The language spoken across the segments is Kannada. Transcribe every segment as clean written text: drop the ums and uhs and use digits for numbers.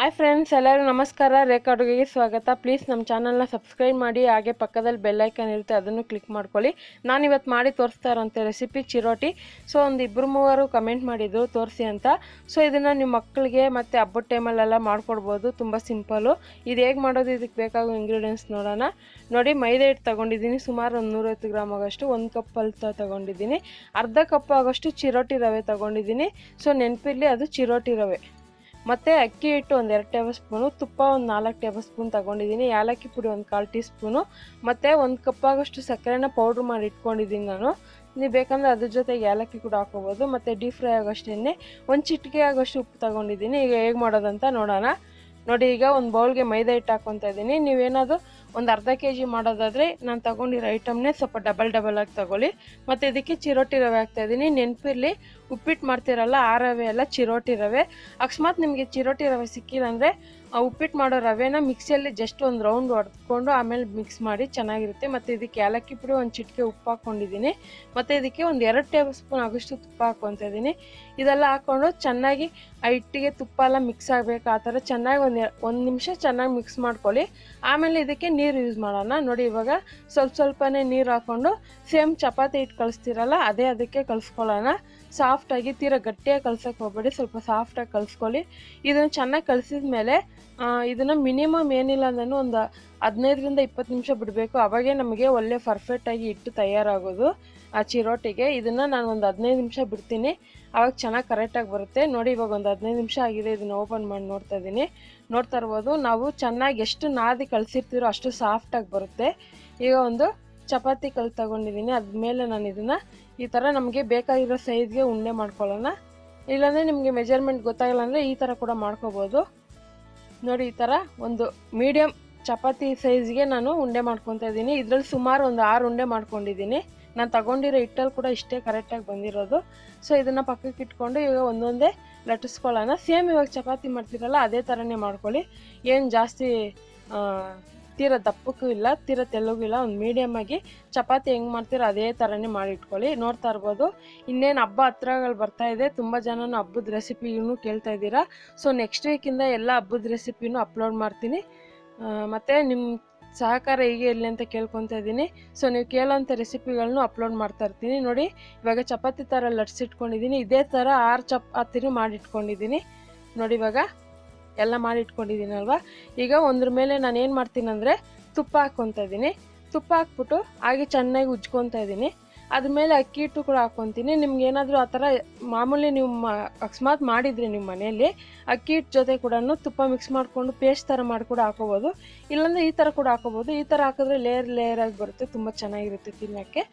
ಹಾಯ್ ಫ್ರೆಂಡ್ಸ್, ಎಲ್ಲರಿಗೂ ನಮಸ್ಕಾರ. ರೇಖಾ ಅಡುಗೆಗೆ ಸ್ವಾಗತ. ಪ್ಲೀಸ್ ನಮ್ಮ ಚಾನಲ್ನ ಸಬ್ಸ್ಕ್ರೈಬ್ ಮಾಡಿ, ಹಾಗೆ ಪಕ್ಕದಲ್ಲಿ ಬೆಲ್ ಐಕನ್ ಇರುತ್ತೆ, ಅದನ್ನು ಕ್ಲಿಕ್ ಮಾಡ್ಕೊಳ್ಳಿ. ನಾನು ಇವತ್ತು ಮಾಡಿ ತೋರಿಸ್ತಾ ಇರೋಂಥ ರೆಸಿಪಿ ಚಿರೋಟಿ. ಸೊ ಒಂದು ಇಬ್ಬರು ಮೂವರು ಕಮೆಂಟ್ ಮಾಡಿದ್ರು ತೋರಿಸಿ ಅಂತ. ಸೊ ಇದನ್ನು ನಿಮ್ಮ ಮಕ್ಕಳಿಗೆ ಮತ್ತು ಹಬ್ಬದ ಟೈಮಲ್ಲೆಲ್ಲ ಮಾಡ್ಕೊಡ್ಬೋದು. ತುಂಬ ಸಿಂಪಲ್ಲು. ಇದು ಹೇಗೆ ಮಾಡೋದು, ಇದಕ್ಕೆ ಬೇಕಾಗೋ ಇಂಗ್ರೀಡಿಯೆಂಟ್ಸ್ ನೋಡೋಣ. ನೋಡಿ, ಮೈದಾ ಹಿಟ್ಟು ತೊಗೊಂಡಿದ್ದೀನಿ, ಸುಮಾರು ಒಂದು 150 ಗ್ರಾಮ್ ಆಗೋಷ್ಟು. 1 ಕಪ್ ಅಲ್ತ ತೊಗೊಂಡಿದ್ದೀನಿ. ಅರ್ಧ ಕಪ್ ಆಗೋಷ್ಟು ಚಿರೋಟಿ ರವೆ ತೊಗೊಂಡಿದ್ದೀನಿ. ಸೊ ನೆನಪಿರಲಿ, ಅದು ಚಿರೋಟಿ ರವೆ. ಮತ್ತು ಅಕ್ಕಿ ಹಿಟ್ಟು ಒಂದು 2 ಟೇಬಲ್ ಸ್ಪೂನು, ತುಪ್ಪ ಒಂದು 4 ಟೇಬಲ್ ಸ್ಪೂನ್ ತೊಗೊಂಡಿದ್ದೀನಿ, ಏಲಕ್ಕಿ ಪುಡಿ ಒಂದು 1/4 ಟೀ ಸ್ಪೂನು, ಮತ್ತು 1 ಕಪ್ ಆಗೋಷ್ಟು ಸಕ್ಕರೆನ ಪೌಡ್ರ್ ಮಾಡಿ ಇಟ್ಕೊಂಡಿದ್ದೀನಿ ನಾನು. ನೀವು ಬೇಕಂದರೆ ಅದ್ರ ಜೊತೆಗೆ ಏಲಕ್ಕಿ ಕೂಡ ಹಾಕೋಬೋದು. ಮತ್ತು ಡೀಪ್ ಫ್ರೈ ಆಗೋಷ್ಟು ಎಣ್ಣೆ, ಒಂದು ಚಿಟಿಕೆ ಆಗೋಷ್ಟು ಉಪ್ಪು ತೊಗೊಂಡಿದ್ದೀನಿ. ಈಗ ಹೇಗೆ ಮಾಡೋದಂತ ನೋಡೋಣ. ನೋಡಿ, ಈಗ ಒಂದು ಬೌಲ್ಗೆ ಮೈದಾ ಹಿಟ್ಟು ಹಾಕ್ಕೊತಾ ಇದ್ದೀನಿ. ನೀವೇನಾದರೂ ಒಂದು ಅರ್ಧ kg ಮಾಡೋದಾದರೆ ನಾನು ತೊಗೊಂಡಿರೋ ಐಟಮ್ನೇ ಸ್ವಲ್ಪ ಡಬಲ್ ಆಗಿ ತೊಗೊಳ್ಳಿ. ಮತ್ತು ಇದಕ್ಕೆ ಚಿರೋಟಿ ರವೆ ಹಾಕ್ತಾಯಿದ್ದೀನಿ. ನೆನಪಿರಲಿ, ಉಪ್ಪಿಟ್ಟು ಮಾಡ್ತಿರಲ್ಲ ಆ ರವೆ ಎಲ್ಲ ಚಿರೋಟಿ ರವೆ. ಅಕಸ್ಮಾತ್ ನಿಮಗೆ ಚಿರೋಟಿ ರವೆ ಸಿಕ್ಕಿಲ್ಲ ಅಂದರೆ ಉಪ್ಪಿಟ್ಟು ಮಾಡೋ ರವೆನ ಮಿಕ್ಸಿಯಲ್ಲಿ ಜಸ್ಟ್ ಒಂದು ರೌಂಡ್ ಹೊಡೆದ್ಕೊಂಡು ಆಮೇಲೆ ಮಿಕ್ಸ್ ಮಾಡಿ, ಚೆನ್ನಾಗಿರುತ್ತೆ. ಮತ್ತು ಇದಕ್ಕೆ ಏಲಕ್ಕಿ ಪುಡಿ, ಒಂದು ಚಿಟಿಕೆ ಉಪ್ಪು ಹಾಕ್ಕೊಂಡಿದ್ದೀನಿ. ಮತ್ತು ಇದಕ್ಕೆ ಒಂದು 2 ಟೇಬಲ್ ಸ್ಪೂನ್ ಆಗೋಷ್ಟು ತುಪ್ಪ ಹಾಕ್ಕೊತಾ ಇದ್ದೀನಿ. ಇದೆಲ್ಲ ಹಾಕ್ಕೊಂಡು ಚೆನ್ನಾಗಿ ಆ ಹಿಟ್ಟಿಗೆ ತುಪ್ಪ ಎಲ್ಲ ಮಿಕ್ಸ್ ಆಗಬೇಕು. ಆ ಥರ ಚೆನ್ನಾಗಿ ಒಂದು ನಿಮಿಷ ಚೆನ್ನಾಗಿ ಮಿಕ್ಸ್ ಮಾಡ್ಕೊಳ್ಳಿ. ಆಮೇಲೆ ಇದಕ್ಕೆ ನೀರು ಯೂಸ್ ಮಾಡೋಣ. ನೋಡಿ, ಇವಾಗ ಸ್ವಲ್ಪನೇ ನೀರು ಹಾಕ್ಕೊಂಡು ಸೇಮ್ ಚಪಾತಿ ಹಿಟ್ಟು ಕಲಿಸ್ತೀರಲ್ಲ ಅದೇ ಅದಕ್ಕೆ ಕಲಿಸ್ಕೊಳ್ಳೋಣ. ಸಾಫ್ಟಾಗಿ, ತೀರಾ ಗಟ್ಟಿಯಾಗಿ ಕಲ್ಸೋಕೆ ಹೋಗ್ಬೇಡಿ, ಸ್ವಲ್ಪ ಸಾಫ್ಟಾಗಿ ಕಲಿಸ್ಕೊಳ್ಳಿ. ಇದನ್ನು ಚೆನ್ನಾಗಿ ಕಲಿಸಿದ ಮೇಲೆ ಇದನ್ನು ಮಿನಿಮಮ್ ಏನಿಲ್ಲ ಅಂದ್ರೂ ಒಂದು 15ರಿಂದ 20 ನಿಮಿಷ ಬಿಡಬೇಕು. ಅವಾಗೇ ನಮಗೆ ಒಳ್ಳೆ ಪರ್ಫೆಕ್ಟಾಗಿ ಹಿಟ್ಟು ತಯಾರಾಗೋದು ಆ ಚಿರೋಟಿಗೆ. ಇದನ್ನು ನಾನು ಒಂದು 15 ನಿಮಿಷ ಬಿಡ್ತೀನಿ, ಆವಾಗ ಚೆನ್ನಾಗಿ ಕರೆಕ್ಟಾಗಿ ಬರುತ್ತೆ. ನೋಡಿ, ಇವಾಗ ಒಂದು 15 ನಿಮಿಷ ಆಗಿದೆ. ಇದನ್ನು ಓಪನ್ ಮಾಡಿ ನೋಡ್ತಾ ಇದ್ದೀನಿ. ನೋಡ್ತಾ ಇರ್ಬೋದು, ನಾವು ಚೆನ್ನಾಗಿ ಎಷ್ಟು ನಾದಿ ಕಲಿಸಿರ್ತೀರೋ ಅಷ್ಟು ಸಾಫ್ಟಾಗಿ ಬರುತ್ತೆ. ಈಗ ಒಂದು ಚಪಾತಿ ಕಲ್ ತಗೊಂಡಿದ್ದೀನಿ. ಅದ್ಮೇಲೆ ನಾನು ಇದನ್ನು ಈ ಥರ ನಮಗೆ ಬೇಕಾಗಿರೋ ಸೈಜ್ಗೆ ಉಂಡೆ ಮಾಡ್ಕೊಳ್ಳೋಣ. ಇಲ್ಲಾಂದರೆ ನಿಮಗೆ ಮೆಜರ್ಮೆಂಟ್ ಗೊತ್ತಾಗಲ್ಲ ಅಂದರೆ ಈ ಥರ ಕೂಡ ಮಾಡ್ಕೋಬೋದು. ನೋಡಿ, ಈ ಥರ ಒಂದು ಮೀಡಿಯಮ್ ಚಪಾತಿ ಸೈಜ್ಗೆ ನಾನು ಉಂಡೆ ಮಾಡ್ಕೊತಾ ಇದ್ದೀನಿ. ಇದರಲ್ಲಿ ಸುಮಾರು ಒಂದು 6 ಉಂಡೆ ಮಾಡ್ಕೊಂಡಿದ್ದೀನಿ. ನಾನು ತಗೊಂಡಿರೋ ಹಿಟ್ಟಲ್ಲಿ ಕೂಡ ಇಷ್ಟೇ ಕರೆಕ್ಟಾಗಿ ಬಂದಿರೋದು. ಸೊ ಇದನ್ನು ಪಕ್ಕಕ್ಕೆ ಇಟ್ಕೊಂಡು ಈಗ ಒಂದೊಂದೇ ಲಟ್ಟಿಸ್ಕೊಳ್ಳೋಣ. ಸೇಮ್ ಇವಾಗ ಚಪಾತಿ ಮಾಡ್ತೀರಲ್ಲ ಅದೇ ಥರನೇ ಮಾಡ್ಕೊಳ್ಳಿ. ಏನು ಜಾಸ್ತಿ ತೀರ ದಪ್ಪಕ್ಕೂ ಇಲ್ಲ, ತೀರ ತೆಳ್ಳಗೂ ಇಲ್ಲ, ಒಂದು ಮೀಡಿಯಮ್ ಆಗಿ ಚಪಾತಿ ಹೆಂಗೆ ಮಾಡ್ತೀರೋ ಅದೇ ಥರನೇ ಮಾಡಿ ಇಟ್ಕೊಳ್ಳಿ. ನೋಡ್ತಾ ಇರ್ಬೋದು, ಇನ್ನೇನು ಹಬ್ಬ ಹತ್ರಗಳು ಬರ್ತಾ ಇದೆ. ತುಂಬ ಜನನು ಹಬ್ಬದ ರೆಸಿಪಿನೂ ಕೇಳ್ತಾ ಇದ್ದೀರಾ. ಸೊ ನೆಕ್ಸ್ಟ್ ವೀಕಿಂದ ಎಲ್ಲ ಹಬ್ಬದ ರೆಸಿಪಿನೂ ಅಪ್ಲೋಡ್ ಮಾಡ್ತೀನಿ. ಮತ್ತು ನಿಮ್ಮ ಸಹಕಾರ ಹೀಗೆ ಇರಲಿ ಅಂತ ಕೇಳ್ಕೊತಾ ಇದ್ದೀನಿ. ಸೊ ನೀವು ಕೇಳೋಂಥ ರೆಸಿಪಿಗಳನ್ನೂ ಅಪ್ಲೋಡ್ ಮಾಡ್ತಾ ಇರ್ತೀನಿ. ನೋಡಿ, ಇವಾಗ ಚಪಾತಿ ಥರ ಲಟ್ಸಿಟ್ಕೊಂಡಿದ್ದೀನಿ. ಇದೇ ಥರ 6 ಚಪಾತಿನೂ ಮಾಡಿಟ್ಕೊಂಡಿದ್ದೀನಿ. ನೋಡಿ, ಇವಾಗ ಎಲ್ಲ ಮಾಡಿ ಇಟ್ಕೊಂಡಿದ್ದೀನಲ್ವ. ಈಗ ಒಂದ್ರ ಮೇಲೆ ನಾನು ಏನು ಮಾಡ್ತೀನಿ ಅಂದರೆ ತುಪ್ಪ ಹಾಕ್ಕೊತಾ ಇದ್ದೀನಿ. ತುಪ್ಪ ಹಾಕ್ಬಿಟ್ಟು ಹಾಗೆ ಚೆನ್ನಾಗಿ ಉಜ್ಕೊತಾ ಇದ್ದೀನಿ. ಅದ್ರ ಮೇಲೆ ಅಕ್ಕಿ ಹಿಟ್ಟು ಕೂಡ ಹಾಕ್ಕೊತೀನಿ. ನಿಮ್ಗೆ ಏನಾದರೂ ಆ ಥರ ಮಾಮೂಲಿ ನೀವು ಅಕಸ್ಮಾತ್ ಮಾಡಿದರೆ ನಿಮ್ಮ ಮನೆಯಲ್ಲಿ ಅಕ್ಕಿ ಹಿಟ್ಟು ಜೊತೆ ಕೂಡ ತುಪ್ಪ ಮಿಕ್ಸ್ ಮಾಡಿಕೊಂಡು ಪೇಸ್ಟ್ ಥರ ಮಾಡಿ ಕೂಡ ಹಾಕೋಬೋದು. ಇಲ್ಲಾಂದರೆ ಈ ಥರ ಕೂಡ ಹಾಕೋಬೋದು. ಈ ಥರ ಹಾಕಿದ್ರೆ ಲೇಯರ್ ಆಗಿ ಬರುತ್ತೆ, ತುಂಬ ಚೆನ್ನಾಗಿರುತ್ತೆ ತಿನ್ನೋಕ್ಕೆ.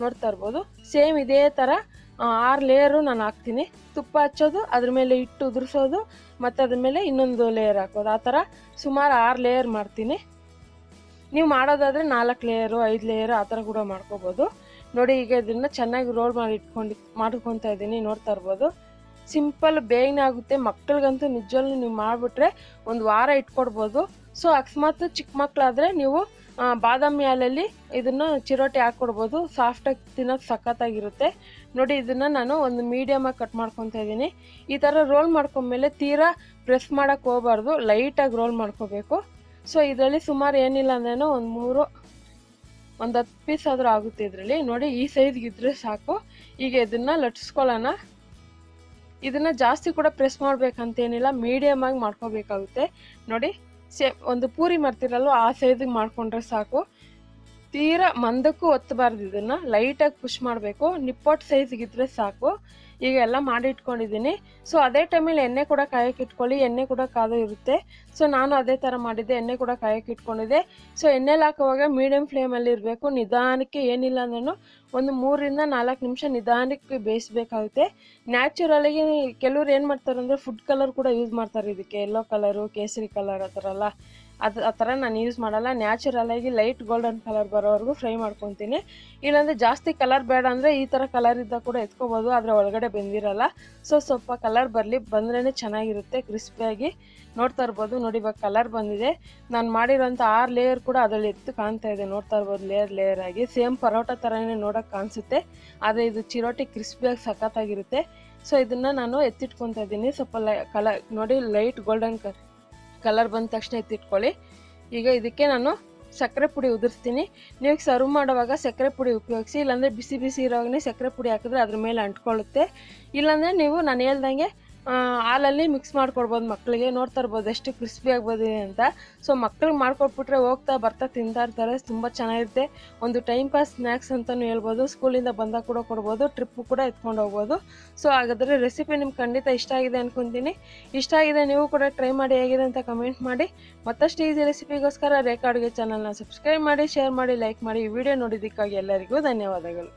ನೋಡ್ತಾ ಇರ್ಬೋದು, ಸೇಮ್ ಇದೇ ಥರ 6 ಲೇಯರು ನಾನು ಹಾಕ್ತೀನಿ. ತುಪ್ಪ ಹಚ್ಚೋದು, ಅದ್ರ ಮೇಲೆ ಹಿಟ್ಟು ಉದುರಿಸೋದು, ಮತ್ತು ಅದ್ರ ಮೇಲೆ ಇನ್ನೊಂದು ಲೇಯರ್ ಹಾಕೋದು. ಆ ಥರ ಸುಮಾರು 6 ಲೇಯರ್ ಮಾಡ್ತೀನಿ. ನೀವು ಮಾಡೋದಾದರೆ 4 ಲೇಯರು 5 ಲೇಯರು ಆ ಥರ ಕೂಡ ಮಾಡ್ಕೋಬೋದು. ನೋಡಿ, ಈಗ ಇದನ್ನು ಚೆನ್ನಾಗಿ ರೋಲ್ ಮಾಡಿ ಮಾಡ್ಕೊತಾ ಇದ್ದೀನಿ. ನೋಡ್ತಾ ಇರ್ಬೋದು, ಸಿಂಪಲ್, ಬೇಗನೆ ಆಗುತ್ತೆ. ಮಕ್ಕಳಿಗಂತೂ ನಿಜವಲ್ಲೂ ನೀವು ಮಾಡಿಬಿಟ್ರೆ ಒಂದು ವಾರ ಇಟ್ಕೊಡ್ಬೋದು. ಸೊ ಅಕಸ್ಮಾತ್ ಚಿಕ್ಕ ಮಕ್ಕಳಾದರೆ ನೀವು ಬಾದಾಮಿ ಹಾಲಲ್ಲಿ ಇದನ್ನು ಚಿರೋಟಿ ಹಾಕ್ಕೊಡ್ಬೋದು. ಸಾಫ್ಟಾಗಿ ತಿನ್ನೋದು ಸಖತ್ತಾಗಿರುತ್ತೆ. ನೋಡಿ, ಇದನ್ನು ನಾನು ಒಂದು ಮೀಡಿಯಮಾಗಿ ಕಟ್ ಮಾಡ್ಕೊತಾ ಇದ್ದೀನಿ. ಈ ಥರ ರೋಲ್ ಮಾಡ್ಕೊಂಡ್ಮೇಲೆ ತೀರಾ ಪ್ರೆಸ್ ಮಾಡೋಕ್ಕೆ ಹೋಗಬಾರ್ದು, ಲೈಟಾಗಿ ರೋಲ್ ಮಾಡ್ಕೋಬೇಕು. ಸೊ ಇದರಲ್ಲಿ ಸುಮಾರು ಏನಿಲ್ಲ ಅಂದ್ರೂ ಒಂದು 10 ಪೀಸ್ ಆದರೂ ಆಗುತ್ತೆ ಇದರಲ್ಲಿ. ನೋಡಿ, ಈ ಸೈಜ್ಗಿದ್ರೆ ಸಾಕು. ಈಗ ಇದನ್ನು ಲಟ್ಸ್ಕೊಳ್ಳೋಣ. ಇದನ್ನು ಜಾಸ್ತಿ ಕೂಡ ಪ್ರೆಸ್ ಮಾಡಬೇಕಂತೇನಿಲ್ಲ, ಮೀಡಿಯಮಾಗಿ ಮಾಡ್ಕೋಬೇಕಾಗುತ್ತೆ. ನೋಡಿ, ಒಂದು ಪೂರಿ ಮಾಡ್ತಿರಲ್ವ ಆ ಸೈಜಿಗೆ ಮಾಡಿಕೊಂಡ್ರೆ ಸಾಕು. ತೀರಾ ಮಂದಕ್ಕೂ ಒತ್ತಬಾರ್ದು, ಇದನ್ನು ಲೈಟಾಗಿ ಪುಷ್ ಮಾಡಬೇಕು. ನಿಪ್ಪಟ್ಟು ಸೈಜ್ಗಿದ್ರೆ ಸಾಕು. ಈಗ ಎಲ್ಲ ಮಾಡಿ ಇಟ್ಕೊಂಡಿದ್ದೀನಿ. ಸೊ ಅದೇ ಟೈಮಲ್ಲಿ ಎಣ್ಣೆ ಕೂಡ ಕಾಯಕ್ಕೆ ಇಟ್ಕೊಳ್ಳಿ. ಎಣ್ಣೆ ಕೂಡ ಕಾದು ಇರುತ್ತೆ. ಸೊ ನಾನು ಅದೇ ಥರ ಮಾಡಿದ್ದೆ, ಎಣ್ಣೆ ಕೂಡ ಕಾಯಕ್ಕೆ ಇಟ್ಕೊಂಡಿದ್ದೆ. ಸೊ ಎಣ್ಣೆಲಿ ಹಾಕುವಾಗ ಮೀಡಿಯಮ್ ಫ್ಲೇಮಲ್ಲಿ ಇರಬೇಕು. ನಿಧಾನಕ್ಕೆ, ಏನಿಲ್ಲ ಅಂದ್ರೂ ಒಂದು 3ರಿಂದ 4 ನಿಮಿಷ ನಿಧಾನಕ್ಕೆ ಬೇಯಿಸ್ಬೇಕಾಗುತ್ತೆ. ನ್ಯಾಚುರಲಾಗಿ ಕೆಲವ್ರು ಏನು ಮಾಡ್ತಾರೆ ಅಂದರೆ ಫುಡ್ ಕಲರ್ ಕೂಡ ಯೂಸ್ ಮಾಡ್ತಾರೆ ಇದಕ್ಕೆ. ಯೆಲ್ಲೋ ಕಲರು, ಕೇಸರಿ ಕಲರ್ ಆ ಥರ ಎಲ್ಲ. ಆ ಥರ ನಾನು ಯೂಸ್ ಮಾಡಲ್ಲ. ನ್ಯಾಚುರಲಾಗಿ ಲೈಟ್ ಗೋಲ್ಡನ್ ಕಲರ್ ಬರೋವರೆಗೂ ಫ್ರೈ ಮಾಡ್ಕೊತೀನಿ. ಇಲ್ಲಾಂದರೆ ಜಾಸ್ತಿ ಕಲರ್ ಬೇಡ ಅಂದರೆ ಈ ಥರ ಕಲರ್ ಇದ್ದಾಗ ಕೂಡ ಎತ್ಕೋಬೋದು, ಆದರೆ ಒಳಗಡೆ ಬೆಂದಿರಲ್ಲ. ಸೊ ಸ್ವಲ್ಪ ಕಲರ್ ಬಂದ್ರೇ ಚೆನ್ನಾಗಿರುತ್ತೆ, ಕ್ರಿಸ್ಪಿಯಾಗಿ. ನೋಡ್ತಾ ಇರ್ಬೋದು, ನೋಡಿ, ಇವಾಗ ಕಲರ್ ಬಂದಿದೆ. ನಾನು ಮಾಡಿರೋಂಥ 6 ಲೇಯರ್ ಕೂಡ ಅದರಲ್ಲಿ ಕಾಣ್ತಾ ಇದೆ. ನೋಡ್ತಾ ಇರ್ಬೋದು, ಲೇಯರ್ ಆಗಿ ಸೇಮ್ ಪರೋಟ ಥರನೇ ನೋಡೋಕೆ ಕಾಣಿಸುತ್ತೆ, ಆದರೆ ಇದು ಚಿರೋಟಿ ಕ್ರಿಸ್ಪಿಯಾಗಿ ಸಖತ್ತಾಗಿರುತ್ತೆ. ಸೊ ಇದನ್ನು ನಾನು ಎತ್ತಿಟ್ಕೊತಾ ಇದ್ದೀನಿ. ಸ್ವಲ್ಪ ಕಲರ್ ನೋಡಿ, ಲೈಟ್ ಗೋಲ್ಡನ್ ಕಲರ್ ಬಂದ ತಕ್ಷಣ ಎತ್ತಿಟ್ಕೊಳ್ಳಿ. ಈಗ ಇದಕ್ಕೆ ನಾನು ಸಕ್ಕರೆ ಪುಡಿ ಉದುರಿಸ್ತೀನಿ. ನೀವು ಸರ್ವ್ ಮಾಡುವಾಗ ಸಕ್ಕರೆ ಪುಡಿ ಉಪಯೋಗಿಸಿ, ಇಲ್ಲಾಂದರೆ ಬಿಸಿ ಬಿಸಿ ಇರೋವಾಗನೇ ಸಕ್ಕರೆ ಪುಡಿ ಹಾಕಿದ್ರೆ ಅದ್ರ ಮೇಲೆ ಅಂಟ್ಕೊಳ್ಳುತ್ತೆ. ಇಲ್ಲಾಂದರೆ ನೀವು ನಾನು ಹೇಳ್ದಂಗೆ ಹಾಲಲ್ಲಿ ಮಿಕ್ಸ್ ಮಾಡ್ಕೊಡ್ಬೋದು. ಮಕ್ಕಳಿಗೆ ನೋಡ್ತಾ ಇರ್ಬೋದು ಎಷ್ಟು ಕ್ರಿಸ್ಪಿಯಾಗಿ ಬಂದಿದೆ ಅಂತ. ಸೊ ಮಕ್ಕಳಿಗೆ ಮಾಡ್ಕೊಟ್ಬಿಟ್ರೆ ಹೋಗ್ತಾ ಬರ್ತಾ ತಿಂತಾ ಇರ್ತಾರೆ. ತುಂಬ ಚೆನ್ನಾಗಿರುತ್ತೆ. ಒಂದು ಟೈಮ್ ಪಾಸ್ ಸ್ನ್ಯಾಕ್ಸ್ ಅಂತಲೂ ಹೇಳ್ಬೋದು. ಸ್ಕೂಲಿಂದ ಬಂದಾಗ ಕೂಡ ಕೊಡ್ಬೋದು, ಟ್ರಿಪ್ಪು ಕೂಡ ಎತ್ಕೊಂಡು ಹೋಗ್ಬೋದು. ಸೊ ಹಾಗಾದರೆ ರೆಸಿಪಿ ನಿಮ್ಗೆ ಖಂಡಿತ ಇಷ್ಟ ಆಗಿದೆ ಅಂದ್ಕೊತೀನಿ. ಇಷ್ಟ ಆಗಿದೆ ನೀವು ಕೂಡ ಟ್ರೈ ಮಾಡಿ, ಹೇಗಿದೆ ಅಂತ ಕಮೆಂಟ್ ಮಾಡಿ. ಮತ್ತಷ್ಟು ಈಸಿ ರೆಸಿಪಿಗೋಸ್ಕರ ರೇಖಾ ಅಡುಗೆ ಚಾನಲ್ನ ಸಬ್ಸ್ಕ್ರೈಬ್ ಮಾಡಿ, ಶೇರ್ ಮಾಡಿ, ಲೈಕ್ ಮಾಡಿ. ಈ ವಿಡಿಯೋ ನೋಡಿದ್ದಕ್ಕಾಗಿ ಎಲ್ಲರಿಗೂ ಧನ್ಯವಾದಗಳು.